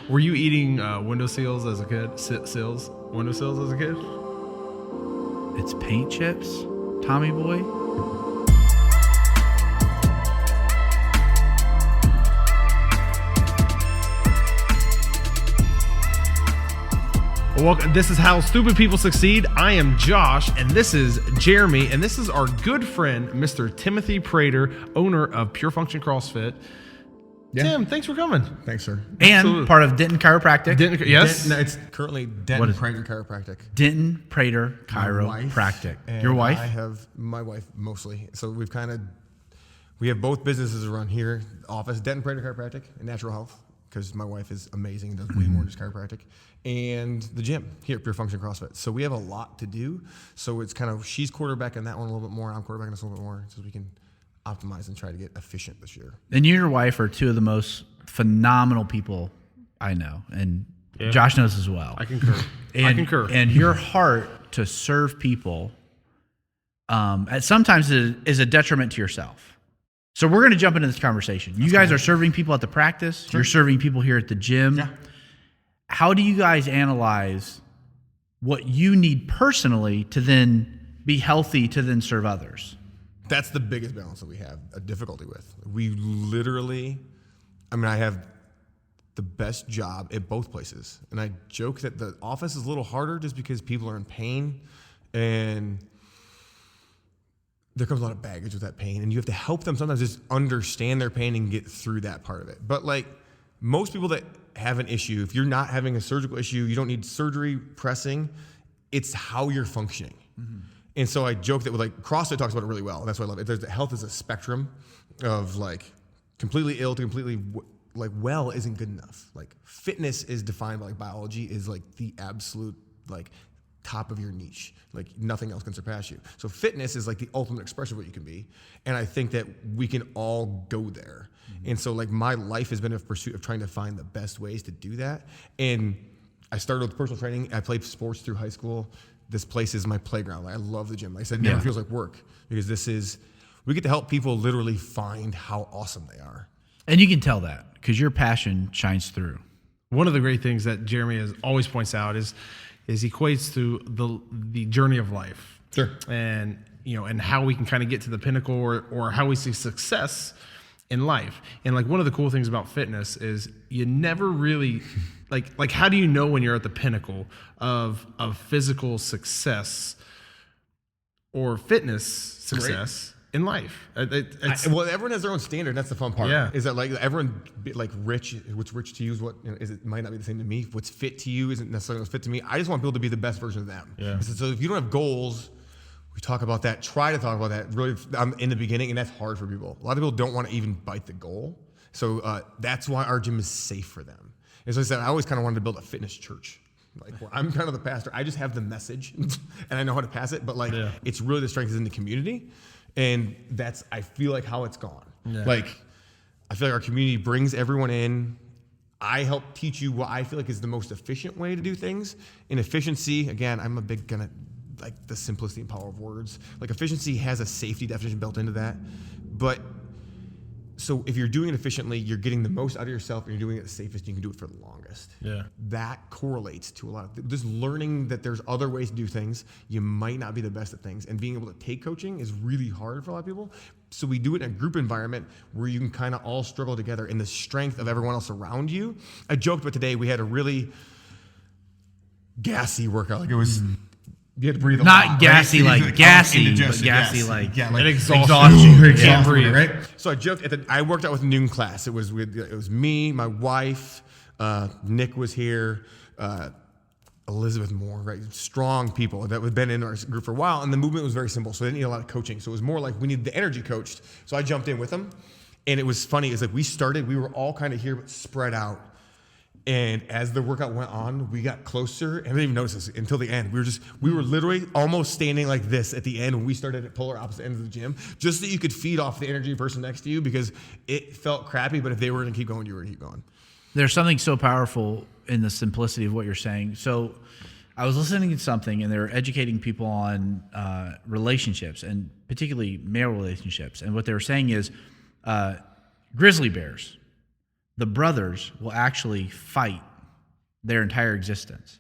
Were you eating window seals as a kid? Window sills as a kid? It's paint chips, Tommy boy. Welcome. This is How Stupid People Succeed. I am Josh, and this is Jeremy, and this is our good friend, Mr. Timothy Prater, owner of Pure Function CrossFit. Yeah. Tim, thanks for coming. Thanks, sir. And Absolutely. part of Denton Chiropractic. Yes. No, it's currently Denton Prater Chiropractic. Denton Prater Chiropractic. Your wife? I have my wife mostly. So we have both businesses around here. Office, Denton Prater Chiropractic and Natural Health, because my wife is amazing, does way more than just chiropractic. And the gym here at Pure Function CrossFit. So we have a lot to do. So it's kind of, she's quarterbacking that one a little bit more. I'm quarterbacking this a little bit more so we can optimize and try to get efficient this year. And you and your wife are two of the most phenomenal people I know. And Josh knows as well. I concur. And your heart to serve people at sometimes is a detriment to yourself. So we're going to jump into this conversation. You guys are serving people at the practice. Sure. You're serving people here at the gym. Yeah. How do you guys analyze what you need personally to then be healthy to then serve others? That's the biggest balance that we have a difficulty with. We literally, I have the best job at both places. And I joke that the office is a little harder just because people are in pain and there comes a lot of baggage with that pain, and you have to help them sometimes just understand their pain and get through that part of it. But like most people that have an issue, if you're not having a surgical issue, you don't need surgery pressing, it's how you're functioning. Mm-hmm. And so I joke that with like CrossFit talks about it really well. And that's why I love it. Health is a spectrum of like completely ill to completely like well isn't good enough. Like fitness is defined by like biology is like the absolute like top of your niche. Like nothing else can surpass you. So fitness is like the ultimate expression of what you can be. And I think that we can all go there. Mm-hmm. And so like my life has been a pursuit of trying to find the best ways to do that. And I started with personal training. I played sports through high school. This place is my playground. Like, I love the gym. Like I said, it never feels like work because we get to help people literally find how awesome they are. And you can tell that because your passion shines through. One of the great things that Jeremy always points out is he equates to the journey of life. Sure. And how we can kind of get to the pinnacle or how we see success in life. And like one of the cool things about fitness is you never really like how do you know when you're at the pinnacle of physical success or fitness success in life? Well, everyone has their own standard. That's the fun part. Yeah. Is that like everyone like rich? What's rich to you is it might not be the same to me. What's fit to you isn't necessarily what's fit to me. I just want people to be the best version of them. Yeah. So if you don't have goals, we talk about that. Try to talk about that really in the beginning, and that's hard for people. A lot of people don't want to even bite the goal. So that's why our gym is safe for them. And so I said, I always kind of wanted to build a fitness church. Like where I'm kind of the pastor. I just have the message and I know how to pass it, but it's really the strength is in the community. And that's, I feel like how it's gone. Yeah. Like, I feel like our community brings everyone in. I help teach you what I feel like is the most efficient way to do things. In efficiency, again, I'm a big kind of like the simplicity and power of words. Like efficiency has a safety definition built into that. But so if you're doing it efficiently, you're getting the most out of yourself and you're doing it the safest, you can do it for the longest. Yeah. That correlates to a lot of just learning that there's other ways to do things. You might not be the best at things. And being able to take coaching is really hard for a lot of people. So we do it in a group environment where you can kind of all struggle together in the strength of everyone else around you. I joked about today, we had a really gassy workout. Like it was... You had to breathe a lot. Not gassy, right? like gassy, but gassy like an exhaustion. You can't breathe, right? So I joked. I worked out with a noon class. It was me, my wife, Nick was here, Elizabeth Moore, right? Strong people that had been in our group for a while, and the movement was very simple, so they didn't need a lot of coaching. So it was more like we needed the energy coached. So I jumped in with them, and it was funny. It's like we were all kind of here, but spread out. And as the workout went on, we got closer, and I didn't even notice this until the end. We were literally almost standing like this at the end when we started at polar opposite ends of the gym, just so you could feed off the energy of the person next to you because it felt crappy, but if they were going to keep going, you were going to keep going. There's something so powerful in the simplicity of what you're saying. So I was listening to something, and they were educating people on relationships, and particularly male relationships. And what they were saying is grizzly bears. the brothers will actually fight their entire existence.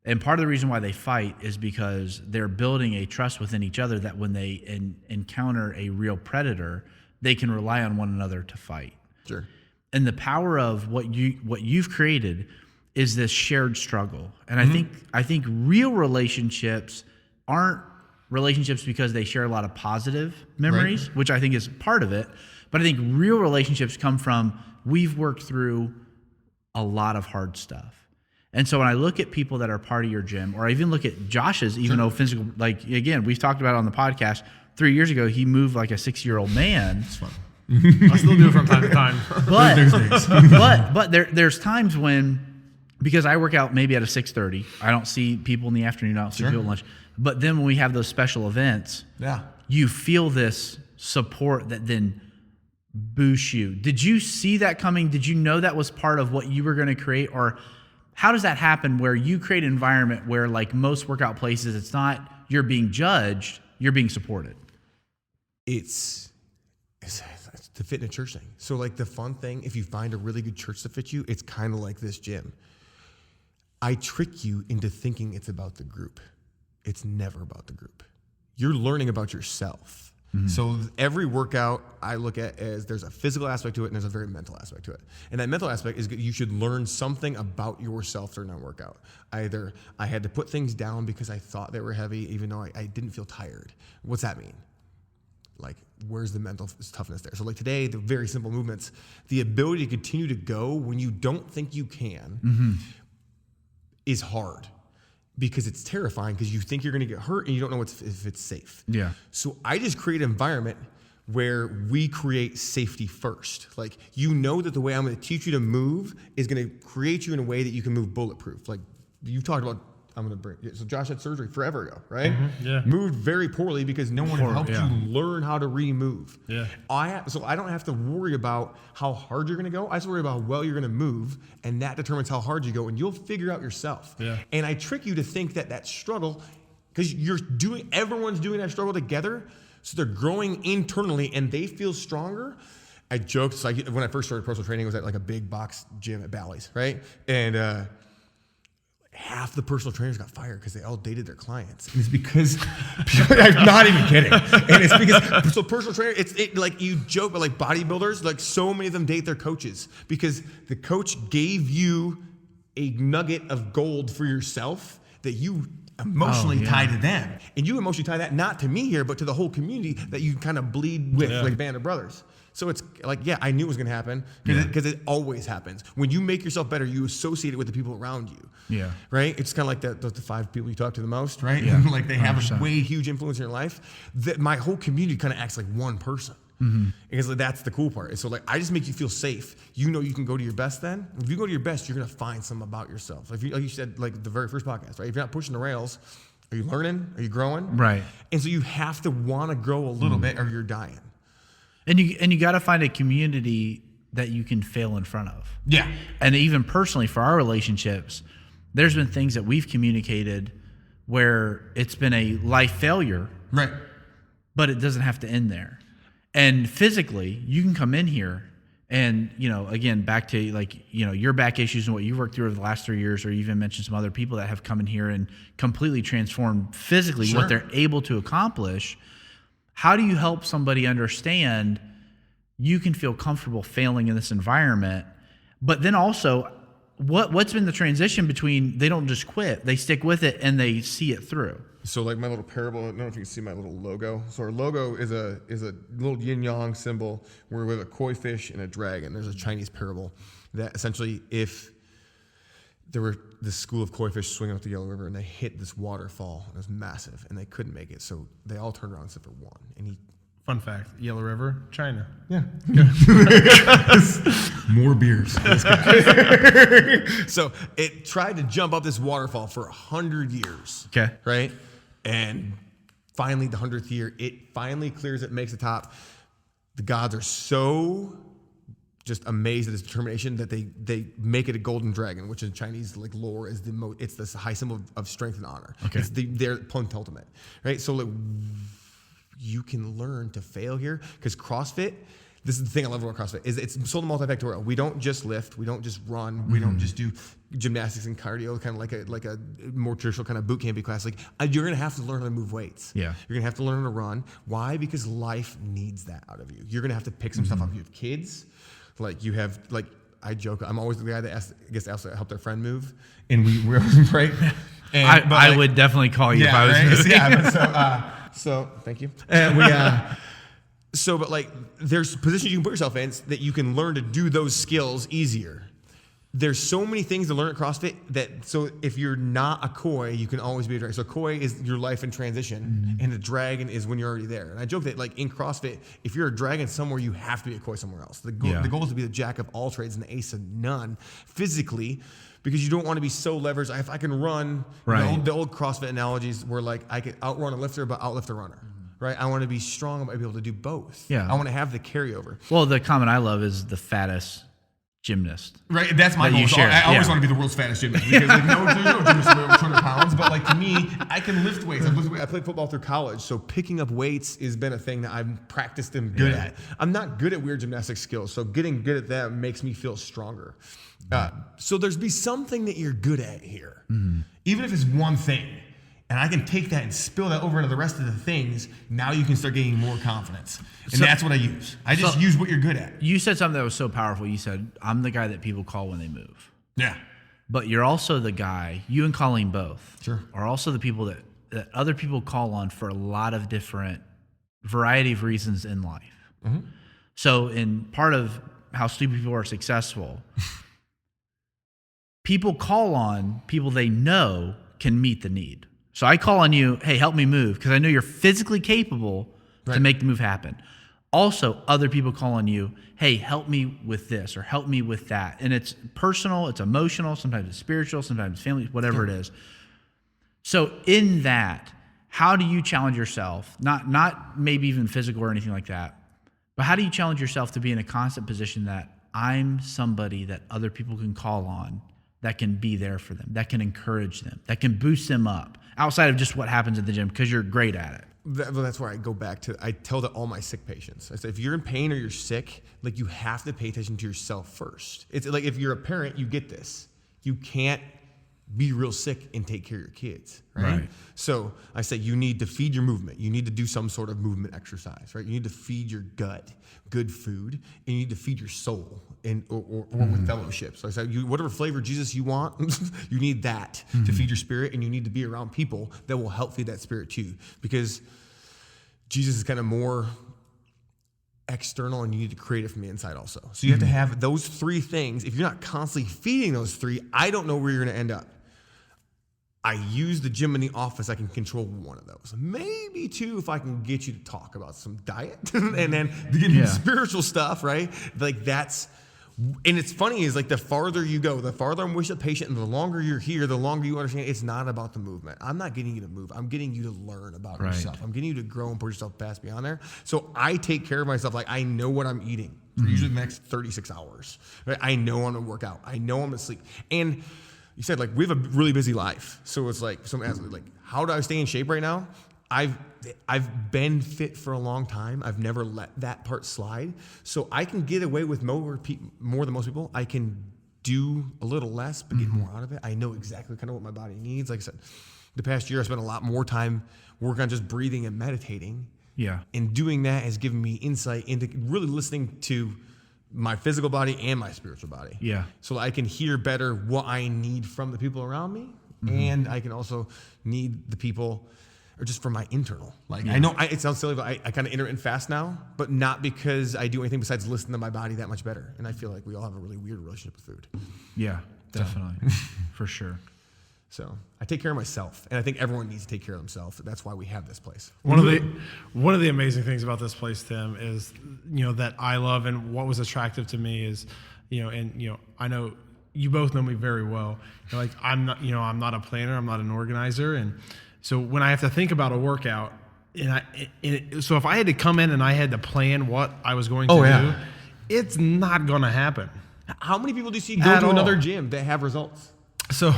And part of the reason why they fight is because they're building a trust within each other that when they encounter a real predator, they can rely on one another to fight. Sure. And the power of what you've created is this shared struggle. And I think real relationships aren't relationships because they share a lot of positive memories, which I think is part of it. But I think real relationships come from we've worked through a lot of hard stuff. And so when I look at people that are part of your gym, or I even look at Josh's, even though physical, like, again, we've talked about it on the podcast, 3 years ago, he moved like a 6-year-old man. It's fun. I still do it from time to time. But there's times when, because I work out maybe at a 6:30, I don't see people in the afternoon, I don't see people at lunch. But then when we have those special events, you feel this support that then boosts you. Did you see that coming? Did you know that was part of what you were going to create? Or how does that happen where you create an environment where, like most workout places, it's not you're being judged, you're being supported? It's to fit in a church thing. So like the fun thing, if you find a really good church to fit you, it's kind of like this gym. I trick you into thinking it's about the group. It's never about the group. You're learning about yourself. So every workout I look at as there's a physical aspect to it and there's a very mental aspect to it. And that mental aspect is you should learn something about yourself during that workout. Either I had to put things down because I thought they were heavy, even though I didn't feel tired. What's that mean? Like, where's the mental toughness there? So like today, the very simple movements, the ability to continue to go when you don't think you can is hard. Because it's terrifying because you think you're going to get hurt and you don't know if it's safe. Yeah. So I just create an environment where we create safety first. Like, you know that the way I'm going to teach you to move is going to create you in a way that you can move bulletproof. Like you talked about, so Josh had surgery forever ago, right? Yeah. Moved very poorly because no one helped you learn how to re-move. Yeah. So I don't have to worry about how hard you're going to go. I just worry about how well you're going to move, and that determines how hard you go, and you'll figure out yourself. Yeah. And I trick you to think that struggle, because everyone's doing that struggle together, so they're growing internally, and they feel stronger. I joked, so when I first started personal training, it was at like a big box gym at Bally's, right? And half the personal trainers got fired because they all dated their clients. And it's because, I'm not even kidding. And it's because, so personal trainer, it's like you joke, but like bodybuilders, like so many of them date their coaches because the coach gave you a nugget of gold for yourself that you emotionally tie to them. And you emotionally tie that not to me here, but to the whole community that you kind of bleed with, like Band of Brothers. So it's like, I knew it was going to happen because it always happens. When you make yourself better, you associate it with the people around you. Yeah. Right? It's kind of like the 5 people you talk to the most, right? Yeah. Like they have 100%. A way huge influence in your life. That my whole community kind of acts like one person. Because that's the cool part. So like, I just make you feel safe. You know you can go to your best then. If you go to your best, you're going to find something about yourself. If you, like you said, like the very first podcast, right? If you're not pushing the rails, are you learning? Are you growing? Right. And so you have to want to grow a little bit or you're dying. And you got to find a community that you can fail in front of. Yeah. And even personally for our relationships, there's been things that we've communicated where it's been a life failure. Right. But it doesn't have to end there. And physically, you can come in here and, again, back to like, your back issues and what you've worked through over the last 3 years, or you even mentioned some other people that have come in here and completely transformed physically what they're able to accomplish. How do you help somebody understand you can feel comfortable failing in this environment, but then also what's been the transition between they don't just quit, they stick with it and they see it through? So like my little parable, I don't know if you can see my little logo. So our logo is a little yin-yang symbol where we have a koi fish and a dragon. There's a Chinese parable that essentially if there were this school of koi fish swimming up the Yellow River and they hit this waterfall, it was massive, and they couldn't make it. So they all turned around except for one. And Fun fact, Yellow River, China. Yeah. More beers. So it tried to jump up this waterfall for 100 years. Okay. Right? And finally, the 100th year, it finally clears it, makes the top. The gods are so just amazed at his determination that they make it a golden dragon, which in Chinese like lore is it's this high symbol of strength and honor. Okay. It's their penultimate, right? So like, you can learn to fail here because CrossFit, this is the thing I love about CrossFit, is it's so multifactorial. We don't just lift, we don't just run, we don't just do gymnastics and cardio, kind of like a more traditional kind of boot campy class. Like you're gonna have to learn how to move weights. Yeah. You're gonna have to learn how to run. Why? Because life needs that out of you. You're gonna have to pick some stuff up. You have kids, like you have like I joke, I'm always the guy that gets asked to help their friend move, and we're right. And, I would definitely call you if I was moving. Yeah, so thank you. And but like, there's positions you can put yourself in that you can learn to do those skills easier. There's so many things to learn at CrossFit so if you're not a koi, you can always be a dragon. So koi is your life in transition, and a dragon is when you're already there. And I joke that like in CrossFit, if you're a dragon somewhere, you have to be a koi somewhere else. The goal is to be the jack of all trades and the ace of none physically, because you don't want to be so leveraged. If I can run, the old CrossFit analogies were like I could outrun a lifter, but outlift a runner. Right? I want to be strong. I want to be able to do both. Yeah. I want to have the carryover. Well, the comment I love is the fattest gymnast. Right, that's my that goal. you share. I always want to be the world's fattest gymnast, because like there's no gymnast over 200 pounds. But like to me, I can lift weights. I played football through college, so picking up weights has been a thing that I've practiced and good at. I'm not good at weird gymnastic skills, so getting good at that makes me feel stronger. So there's be something that you're good at here, even if it's one thing. And I can take that and spill that over into the rest of the things. Now you can start gaining more confidence. And that's what I use. I just use what you're good at. You said something that was so powerful. You said, I'm the guy that people call when they move. Yeah. But you're also the guy, you and Colleen both, are also the people that other people call on for a lot of different variety of reasons in life. So in part of how stupid people are successful, people call on people they know can meet the need. So I call on you, hey, help me move, because I know you're physically capable to make the move happen. Also, other people call on you, hey, help me with this or help me with that. And it's personal, it's emotional, sometimes it's spiritual, sometimes it's family, whatever it is. So in that, how do you challenge yourself, not maybe even physical or anything like that, but how do you challenge yourself to be in a constant position that I'm somebody that other people can call on, that can be there for them, that can encourage them, that can boost them up outside of just what happens at the gym, because you're great at it? That's where I go back to. I tell that all my sick patients. I say, if you're in pain or you're sick, like you have to pay attention to yourself first. It's like if you're a parent, you get this. You can't be real sick and take care of your kids, right? So I say you need to feed your movement. You need to do some sort of movement exercise, right? You need to feed your gut good food, and you need to feed your soul or with fellowship. So I said, whatever flavor Jesus you want, you need that to feed your spirit, and you need to be around people that will help feed that spirit too, because Jesus is kind of more external, and you need to create it from the inside also. So you have to have those three things. If you're not constantly feeding those three, I don't know where you're going to end up. I use the gym in the office. I can control one of those. Maybe two if I can get you to talk about some diet and then the spiritual stuff, right? Like that's, and it's funny is like the farther you go, the farther I'm with the patient, and the longer you're here, the longer you understand it's not about the movement. I'm not getting you to move. I'm getting you to learn about yourself. I'm getting you to grow and put yourself past beyond there. So I take care of myself. Like I know what I'm eating for usually the next 36 hours. Right? I know I'm gonna work out. I know I'm gonna sleep. And you said like we have a really busy life. So it's like someone asked me like, how do I stay in shape right now? I've been fit for a long time. I've never let that part slide. So I can get away with more than most people. I can do a little less, but get more out of it. I know exactly kind of what my body needs. Like I said, the past year I spent a lot more time working on just breathing and meditating. Yeah. And doing that has given me insight into really listening to my physical body and my spiritual body. Yeah. So I can hear better what I need from the people around me. And I can also need the people, or just for my internal. Like I know it sounds silly, but I kind of intermittent fast now, but not because I do anything besides listen to my body that much better. And I feel like we all have a really weird relationship with food. Yeah, definitely. For sure. So I take care of myself, and I think everyone needs to take care of themselves. That's why we have this place. One of the amazing things about this place, Tim, is that I love, and what was attractive to me is, I know you both know me very well. Like I'm not a planner, I'm not an organizer, and so when I have to think about a workout, so if I had to come in and I had to plan what I was going to do, it's not going to happen. How many people do you see go to another gym that have results? So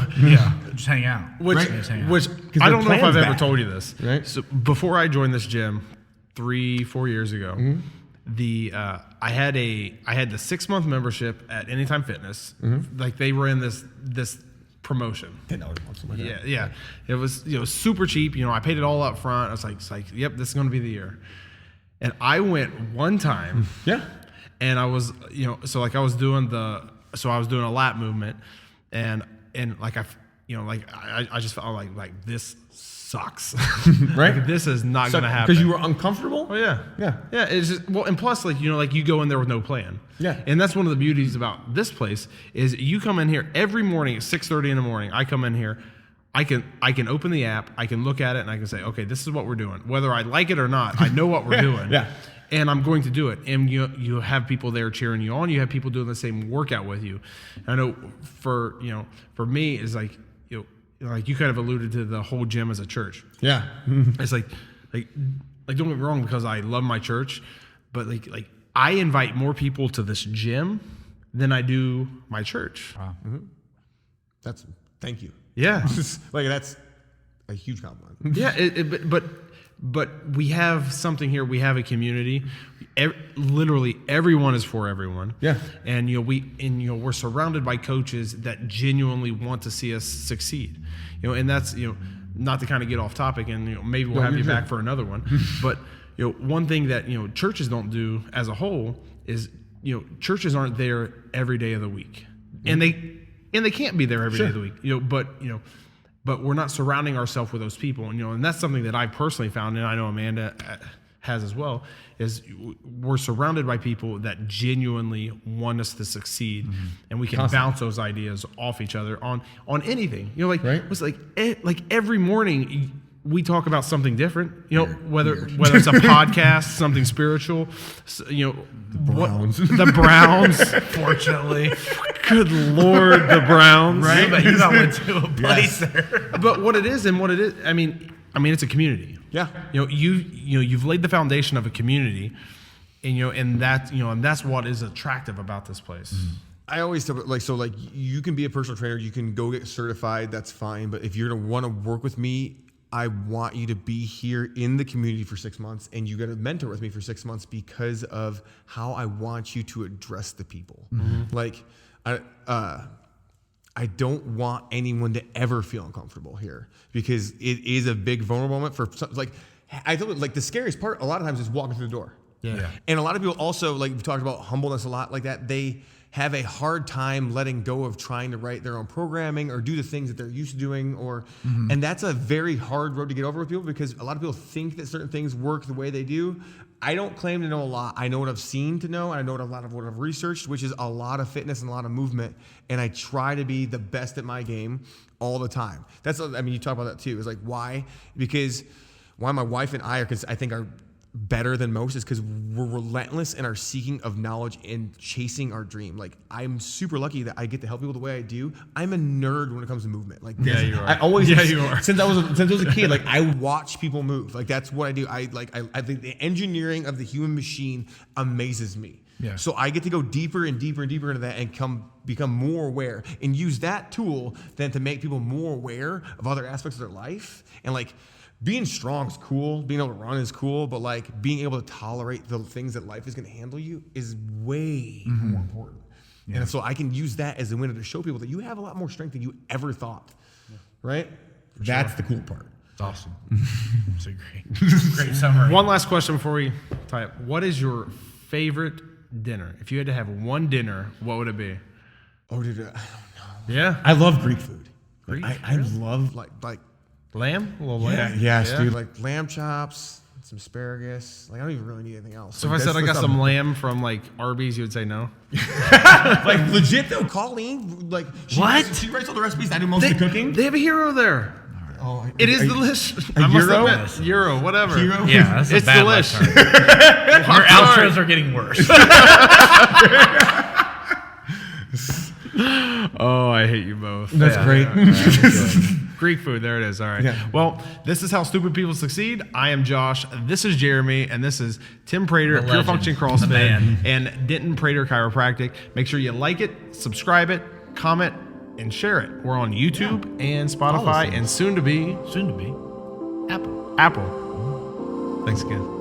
just hang out. Which I don't know if I've ever told you this. Right. So before I joined this gym 3-4 years ago, I had the 6-month membership at Anytime Fitness. Like they were in this promotion. $10 a month. Yeah. It was super cheap. I paid it all up front. I was like, yep, this is going to be the year. And I went one time. Yeah. And I was, I was doing a lap movement, and like I just felt like this sucks, right? Like, this is not going to happen because you were uncomfortable. Oh yeah. It's just and plus you go in there with no plan. Yeah. And that's one of the beauties about this place is you come in here every morning at 6:30 in the morning. I come in here. I can open the app, I can look at it, and I can say, okay, this is what we're doing. Whether I like it or not, I know what we're doing. Yeah. And I'm going to do it. And you have people there cheering you on. You have people doing the same workout with you. And I know for me, it's like, like you kind of alluded to the whole gym as a church. Yeah. It's like don't get me wrong, because I love my church, but like I invite more people to this gym than I do my church. Wow. Thank you. Yeah. Like that's a huge compliment. Yeah, but we have something here. We have a community. Literally everyone is for everyone. Yeah. And we're surrounded by coaches that genuinely want to see us succeed. And that's not to kind of get off topic, and maybe we'll have you back for another one. But one thing that churches don't do as a whole is churches aren't there every day of the week, and they can't be there every day of the week. But we're not surrounding ourselves with those people, and that's something that I personally found, and I know Amanda has as well. Is we're surrounded by people that genuinely want us to succeed, and we can bounce those ideas off each other on anything. Right? It's like every morning we talk about something different. Whether it's a podcast, something spiritual. The Browns. The Browns. Fortunately, good Lord, the Browns. Right, but you got one to a place there. But what it is, I mean, it's a community. Yeah. You've laid the foundation of a community, and that's what is attractive about this place. I always tell you can be a personal trainer, you can go get certified, that's fine. But if you're gonna want to work with me, I want you to be here in the community for 6 months, and you got to mentor with me for 6 months because of how I want you to address the people. Like, I don't want anyone to ever feel uncomfortable here, because it is a big vulnerable moment for I told you, the scariest part a lot of times is walking through the door. Yeah. And a lot of people also, we've talked about humbleness a lot like that. They have a hard time letting go of trying to write their own programming or do the things that they're used to doing, and that's a very hard road to get over with people, because a lot of people think that certain things work the way they do. I don't claim to know a lot. I know what I've seen to know, and I know a lot of what I've researched, which is a lot of fitness and a lot of movement, and I try to be the best at my game all the time. You talk about that too. It's like, why? Because why my wife and I are better than most is because we're relentless in our seeking of knowledge and chasing our dream. I'm super lucky that I get to help people the way I do. I'm a nerd when it comes to movement. You are. I always, you are. Since I was a kid, I watch people move. That's what I do. I think the engineering of the human machine amazes me. Yeah. So I get to go deeper and deeper and deeper into that and become more aware, and use that tool then to make people more aware of other aspects of their life. And being strong is cool, being able to run is cool, but being able to tolerate the things that life is going to handle you is way more important. Yeah. And so I can use that as a window to show people that you have a lot more strength than you ever thought. Yeah. Right? That's the cool part. It's awesome. It's a great summary. One last question before we tie up. What is your favorite dinner? If you had to have one dinner, what would it be? Oh, dude, I don't know. Yeah. I love Greek food. I Really? love Lamb? A little lamb? Yes, dude. Lamb chops, some asparagus. I don't even really need anything else. So if I said I got some lamb from Arby's, you would say no? Legit though, Colleen, she writes all the recipes. I do most of the cooking. They have a hero there. Oh, it is delicious. A gyro? Gyro, whatever. Gyro? Yeah, that's a It's bad delicious. Our outros are getting worse. Oh, I hate you both. That's great. Greek food, there it is. All right. Yeah. Well, this is how stupid people succeed. I am Josh. This is Jeremy, and this is Tim Prater, Pure legend. Function The CrossFit, man. and Denton Prater Chiropractic. Make sure you like it, subscribe it, comment, and share it. We're on YouTube and Spotify, and soon to be Apple. Apple. Thanks again.